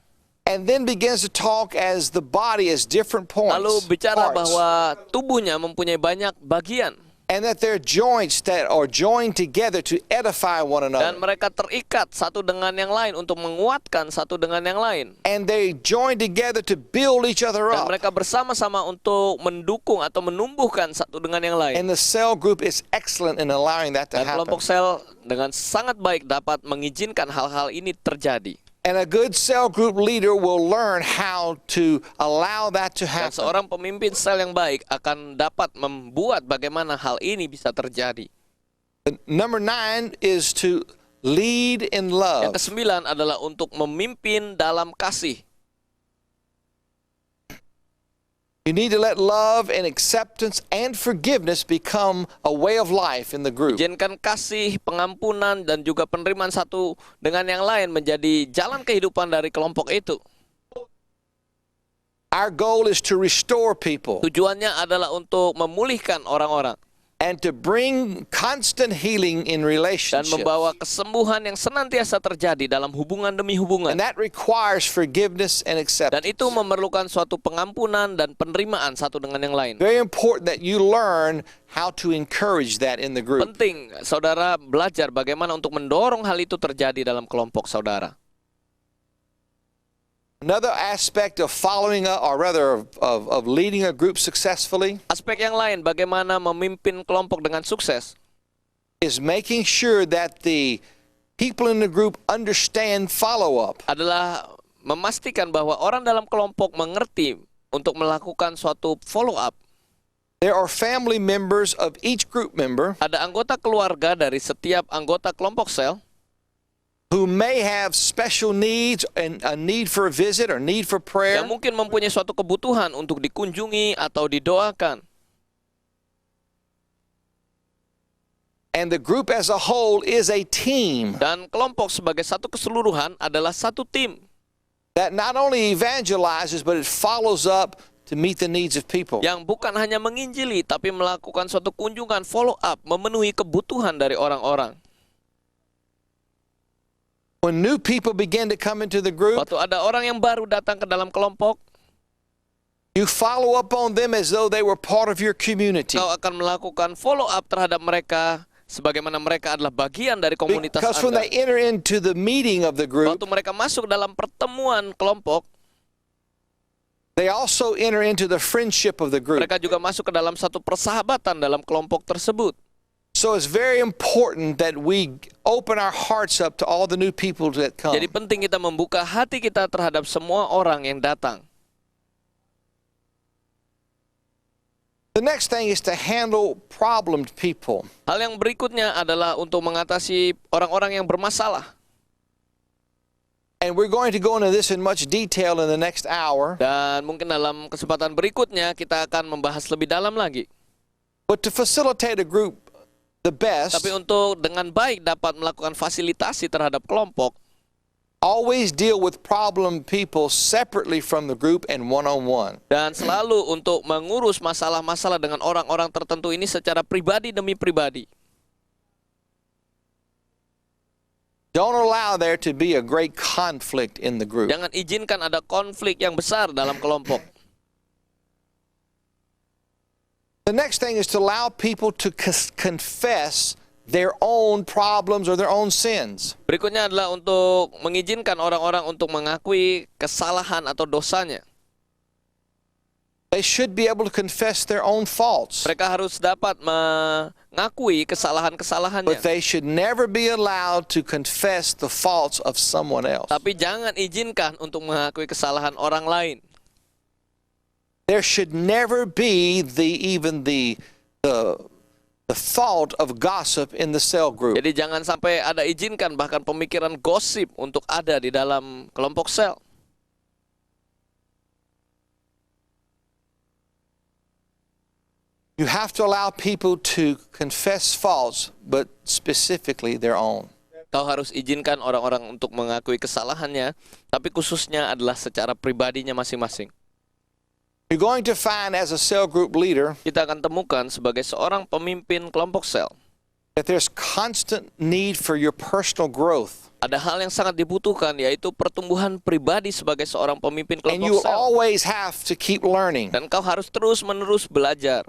and then begins to talk as the body as different lalu points, bicara parts, bahwa tubuhnya mempunyai banyak bagian and that they're joints that are joined together to edify one dan another. mereka terikat satu dengan yang lain untuk menguatkan satu dengan yang lain. And they join together to build each other Dan up. mereka bersama-sama untuk mendukung atau menumbuhkan satu dengan yang lain. And the cell group is excellent in allowing that to Dan happen. kelompok sel dengan sangat baik dapat mengizinkan hal-hal ini terjadi. And a good cell group leader will learn how to allow that to Dan happen. seorang pemimpin sel yang baik akan dapat membuat bagaimana hal ini bisa terjadi. Number 9 is to lead in Yang love. ke-9 adalah untuk memimpin dalam kasih. You need to let love and acceptance and forgiveness become a way of life in the group. Izinkan kasih, pengampunan, dan juga penerimaan satu dengan yang lain menjadi jalan kehidupan dari kelompok itu. Our goal is to restore people Tujuannya adalah untuk memulihkan orang-orang and to bring constant healing in dan relationships. membawa kesembuhan yang senantiasa terjadi dalam hubungan demi hubungan. And that requires forgiveness and Dan acceptance. itu memerlukan suatu pengampunan dan penerimaan satu dengan yang lain. Very important that you learn how to encourage that in the group. Penting saudara belajar bagaimana untuk mendorong hal itu terjadi dalam kelompok saudara. Another aspect of following up, or rather of leading a group successfully, Aspek yang lain bagaimana memimpin kelompok dengan sukses is making sure that the people in the group understand follow-up. adalah memastikan bahwa orang dalam kelompok mengerti untuk melakukan suatu follow up. There are family members of each group member Ada anggota keluarga dari setiap anggota kelompok sel who may have special needs and a need for a visit or need for prayer. yang mungkin mempunyai suatu kebutuhan untuk dikunjungi atau didoakan. And the group as a whole is a team Dan kelompok sebagai satu keseluruhan adalah satu tim that not only evangelizes, but it follows up to meet the needs of people. yang bukan hanya menginjili tapi melakukan suatu kunjungan follow up, memenuhi kebutuhan dari orang-orang. When new people begin to come into the group, Waktu ada orang yang baru datang ke dalam kelompok, you follow up on them as though they were part of your community. kau akan melakukan follow up terhadap mereka sebagaimana mereka adalah bagian dari komunitas Because when Anda. they enter into the meeting of the group, Waktu mereka masuk dalam pertemuan kelompok, they also enter into the friendship of the group. mereka juga masuk ke dalam satu persahabatan dalam kelompok tersebut. So it's very important that we open our hearts up to all the new people that come. Jadi penting kita membuka hati kita terhadap semua orang yang datang. The next thing is to handle problemed people. Hal yang berikutnya adalah untuk mengatasi orang-orang yang bermasalah. And we're going to go into this in much detail in the next hour. Dan mungkin dalam kesempatan berikutnya kita akan membahas lebih dalam lagi. But to facilitate a group the best, Tapi untuk dengan baik dapat melakukan fasilitasi terhadap kelompok, Always deal with problem people separately from the group and one-on-one. Dan selalu untuk mengurus masalah-masalah dengan orang-orang tertentu ini secara pribadi demi pribadi. Don't allow there to be a great conflict in the group. Jangan izinkan ada konflik yang besar dalam kelompok. The next thing is to allow people to confess their own problems or their own sins. Berikutnya adalah untuk mengizinkan orang-orang untuk mengakui kesalahan atau dosanya. They should be able to confess their own faults. Mereka harus dapat mengakui kesalahan-kesalahannya. But they should never be allowed to confess the faults of someone else. Tapi jangan izinkan untuk mengakui kesalahan orang lain. There should never be even the thought of gossip in the cell group. Jadi jangan sampai ada izinkan bahkan pemikiran gosip untuk ada di dalam kelompok sel. You have to allow people to confess faults, but specifically their own. Kau harus izinkan orang-orang untuk mengakui kesalahannya, tapi khususnya adalah secara pribadinya masing-masing. You're going to find as a cell group leader Kita akan temukan sebagai seorang pemimpin kelompok sel, that there's constant need for your personal growth. ada hal yang sangat dibutuhkan, yaitu pertumbuhan pribadi sebagai seorang pemimpin And you kelompok sel. always have to keep learning. Dan kau harus terus-menerus belajar.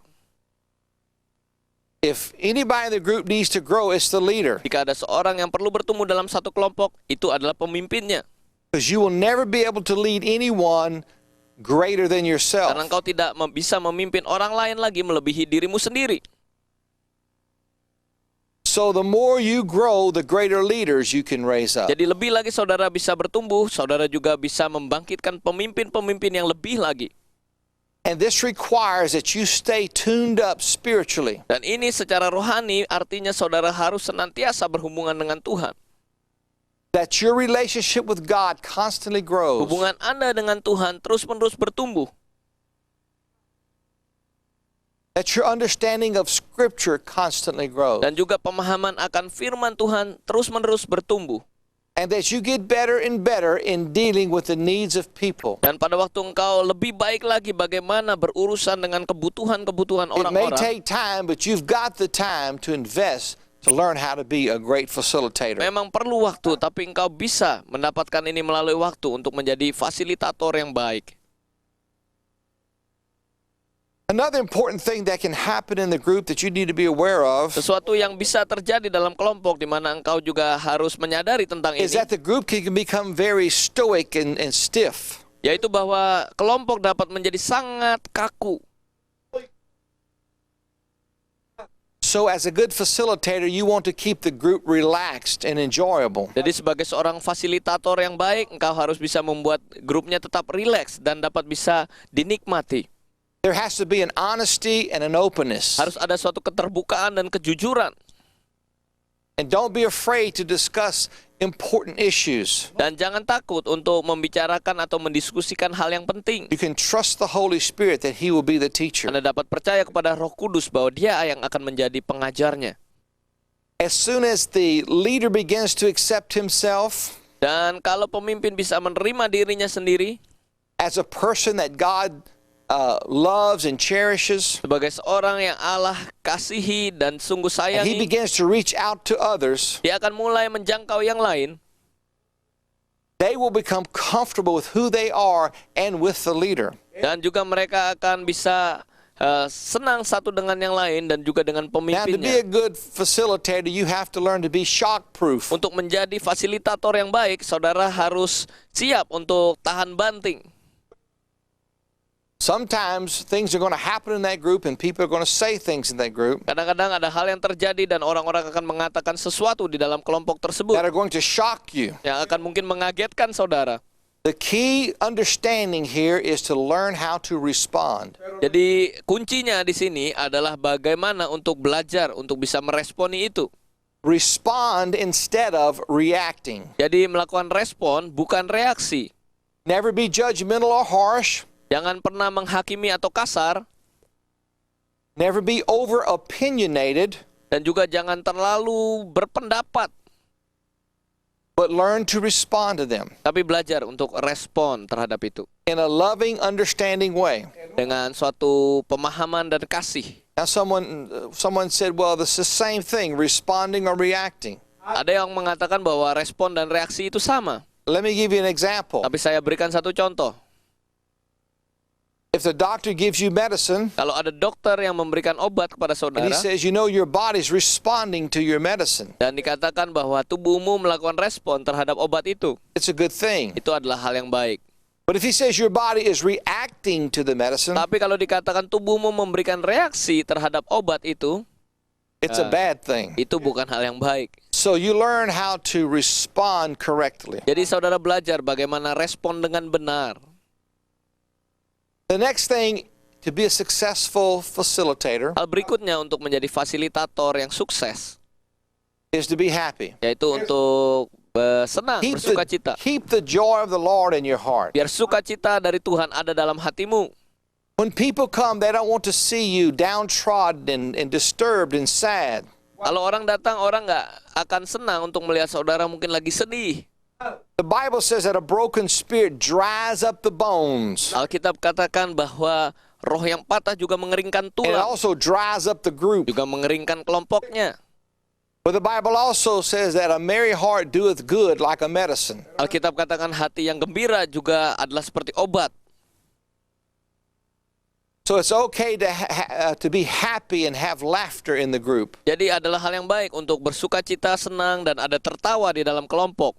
If anybody in the group needs to grow, it's the leader. Jika ada seorang yang perlu bertumbuh dalam satu kelompok, itu adalah pemimpinnya. Because you will never be able to lead anyone greater than Karena yourself. engkau tidak bisa memimpin orang lain lagi melebihi dirimu sendiri. So the more you grow, the greater leaders you can raise up. Jadi lebih lagi saudara bisa bertumbuh, saudara juga bisa membangkitkan pemimpin-pemimpin yang lebih lagi. And this requires that you stay tuned up spiritually. Dan ini secara rohani artinya saudara harus senantiasa berhubungan dengan Tuhan. That your relationship with God constantly grows. Hubungan Anda dengan Tuhan terus-menerus bertumbuh. That your understanding of Scripture constantly grows. Dan juga pemahaman akan firman Tuhan terus-menerus bertumbuh. And that you get better and better in dealing with the needs of people. Dan pada waktu engkau lebih baik lagi bagaimana berurusan dengan kebutuhan-kebutuhan It may orang-orang. take time, but you've got the time to invest to learn how to be a great facilitator. Memang perlu waktu, tapi engkau bisa mendapatkan ini melalui waktu untuk menjadi fasilitator yang baik. Another important thing that can happen in the group that you need to be aware of Sesuatu yang bisa terjadi dalam kelompok di mana engkau juga harus menyadari tentang is ini, that the group can become very stoic and stiff. yaitu bahwa kelompok dapat menjadi sangat kaku. So as a good facilitator, you want to keep the group relaxed and enjoyable. Jadi sebagai seorang fasilitator yang baik, engkau harus bisa membuat grupnya tetap rileks dan dapat bisa dinikmati. There has to be an honesty and an openness. Harus ada suatu keterbukaan dan kejujuran. And don't be afraid to discuss important issues. Dan jangan takut untuk membicarakan atau mendiskusikan hal yang penting. You can trust the Holy Spirit that He will be the teacher. Anda dapat percaya kepada Roh Kudus bahwa Dia yang akan menjadi pengajarnya. As soon as the leader begins to accept himself Dan kalau pemimpin bisa menerima dirinya sendiri as a person that God loves and cherishes, sebagai seorang yang Allah kasihi dan sungguh and he sayangi, begins to reach out to others, dia akan mulai menjangkau yang lain. they will become comfortable with who they are and with the leader. Dan juga mereka akan bisa senang satu dengan yang lain dan juga dengan Now, to be a pemimpinnya. good facilitator, you have to learn to be shock-proof. Untuk menjadi fasilitator yang baik, saudara harus siap untuk tahan banting. Sometimes things are going to happen in that group and people are going to say things in that group Kadang-kadang ada hal yang terjadi dan orang-orang akan mengatakan sesuatu di dalam kelompok tersebut that are going to shock you. yang akan mungkin mengagetkan saudara. The key understanding here is to learn how to respond. Jadi kuncinya di sini adalah bagaimana untuk belajar untuk bisa meresponi itu. Respond instead of reacting. Jadi melakukan respon bukan reaksi. Never be judgmental or harsh. Jangan pernah menghakimi atau kasar, Never be over-opinionated. dan juga jangan terlalu berpendapat. but learn to respond to them tapi belajar untuk respon terhadap itu in a loving, understanding way. dengan suatu pemahaman dan kasih. Now, someone said, well, this is the same thing, responding or reacting. Ada yang mengatakan bahwa respon dan reaksi itu sama. Let me give you an example. Tapi saya berikan satu contoh. If the doctor gives you medicine, Kalau ada dokter yang memberikan obat kepada and saudara, he says, you know, your body's responding to your medicine, dan dikatakan bahwa tubuhmu melakukan respon terhadap obat itu, it's a good thing. itu adalah hal yang baik. But if he says your body is reacting to the medicine, Tapi kalau dikatakan tubuhmu memberikan reaksi terhadap obat itu, it's a bad thing. itu bukan hal yang baik. So you learn how to respond correctly. Jadi saudara belajar bagaimana respon dengan benar. The next thing, to be a successful facilitator, Hal berikutnya untuk menjadi fasilitator yang sukses, is to be happy. yaitu untuk senang, bersukacita. Keep the joy of the Lord in your heart. Biar sukacita dari Tuhan ada dalam hatimu. When people come, they don't want to see you downtrodden and disturbed and sad. Kalau orang datang, orang nggak akan senang untuk melihat saudara mungkin lagi sedih. The Bible says that a broken spirit dries up the bones. Alkitab katakan bahwa roh yang patah juga mengeringkan And it tulang, also dries up the group. juga mengeringkan kelompoknya. But the Bible also says that a merry heart doeth good like a medicine. Alkitab katakan hati yang gembira juga adalah seperti obat. So it's okay to be happy and have laughter in the group. Jadi adalah hal yang baik untuk bersukacita, senang, dan ada tertawa di dalam kelompok.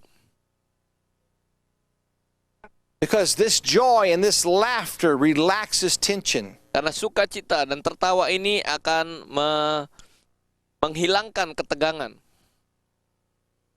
Because this joy and this laughter relaxes tension. Karena sukacita dan tertawa ini akan menghilangkan ketegangan.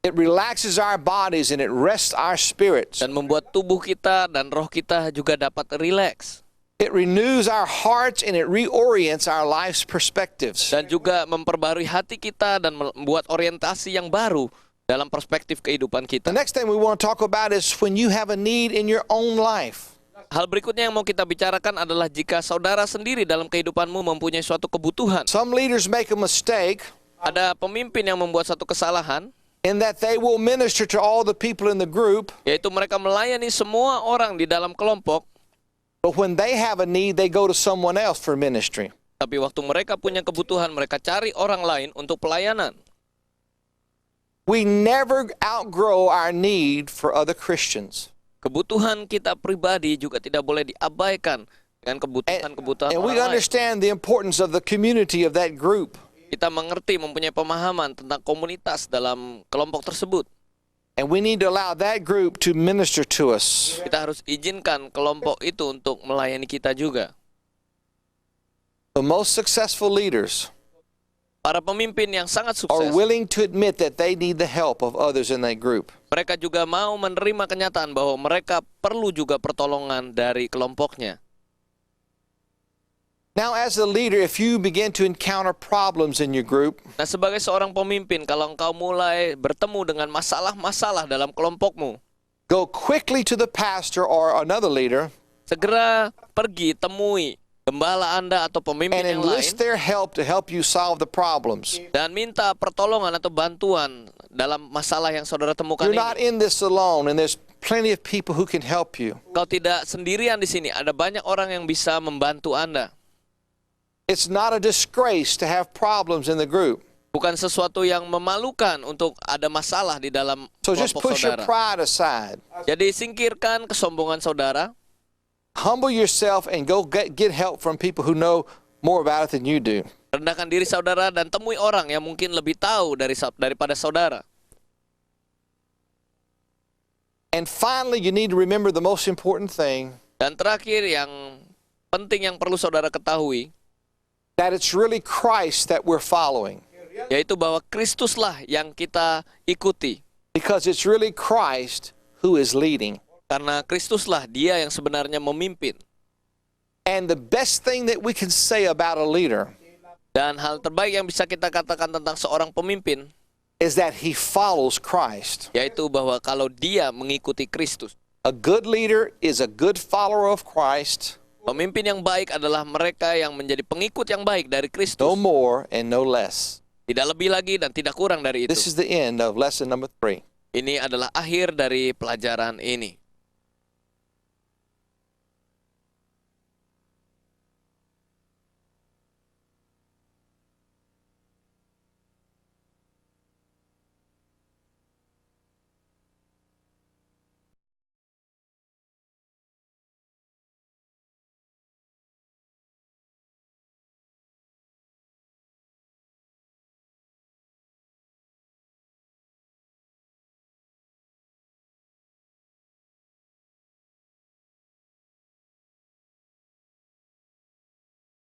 It relaxes our bodies and it rests our spirits. Dan membuat tubuh kita dan roh kita juga dapat rileks. It renews our hearts and it reorients our life's perspectives. Dan juga memperbarui hati kita dan membuat orientasi yang baru dalam perspektif kehidupan The kita. next thing we want to talk about is when you have a need in your own life. Hal berikutnya yang mau kita bicarakan adalah jika saudara sendiri dalam kehidupanmu mempunyai suatu kebutuhan. Some leaders make a mistake Ada pemimpin yang membuat satu kesalahan, in that they will minister to all the people in the group, yaitu mereka melayani semua orang di dalam kelompok, but when they have a need, they go to someone else for ministry. tapi waktu mereka punya kebutuhan, mereka cari orang lain untuk pelayanan. We never outgrow our need for other Christians. Kebutuhan kita pribadi juga tidak boleh diabaikan dengan kebutuhan-kebutuhan And orang we lain. understand the importance of the community of that group. Kita mengerti, mempunyai pemahaman tentang komunitas dalam kelompok tersebut. And we need to allow that group to minister to us. Kita harus izinkan kelompok itu untuk melayani kita juga. The most successful leaders Para pemimpin yang sangat are sukses, willing to admit that they need the help of others in that group. mereka juga mau menerima kenyataan bahwa mereka perlu juga pertolongan dari kelompoknya. Now, as a leader, if you begin to encounter problems in your group, Nah, sebagai seorang pemimpin, kalau engkau mulai bertemu dengan masalah-masalah dalam kelompokmu, go quickly to the pastor or another leader segera pergi temui gembala Anda atau pemimpin and yang lain enlist their help to help you solve the problems. dan minta pertolongan atau bantuan dalam masalah yang saudara temukan You're ini. not in this alone, and there's plenty of people who can help you. Kau tidak sendirian di sini. Ada banyak orang yang bisa membantu Anda. It's not a disgrace to have problems in the group. Bukan sesuatu yang memalukan untuk ada masalah di dalam So just kelompok push your saudara. pride aside. Jadi singkirkan kesombongan saudara. Humble yourself and go get help from people who know more about it than you do. Rendahkan diri saudara dan temui orang yang mungkin lebih tahu daripada saudara. And finally, you need to remember the most important thing, Dan terakhir yang penting yang perlu saudara ketahui, that it's really Christ that we're following. yaitu bahwa Kristuslah yang kita ikuti. Because it's really Christ who is leading. Karena Kristuslah dia yang sebenarnya memimpin. And the best thing that we can say about a leader Dan hal terbaik yang bisa kita katakan tentang seorang pemimpin, is that he follows Christ. yaitu bahwa kalau dia mengikuti Kristus. A good leader is a good follower of Christ, Pemimpin yang baik adalah mereka yang menjadi pengikut yang baik dari Kristus. no more and no less. Tidak lebih lagi dan tidak kurang dari itu. This is the end of lesson number 3. Ini adalah akhir dari pelajaran ini.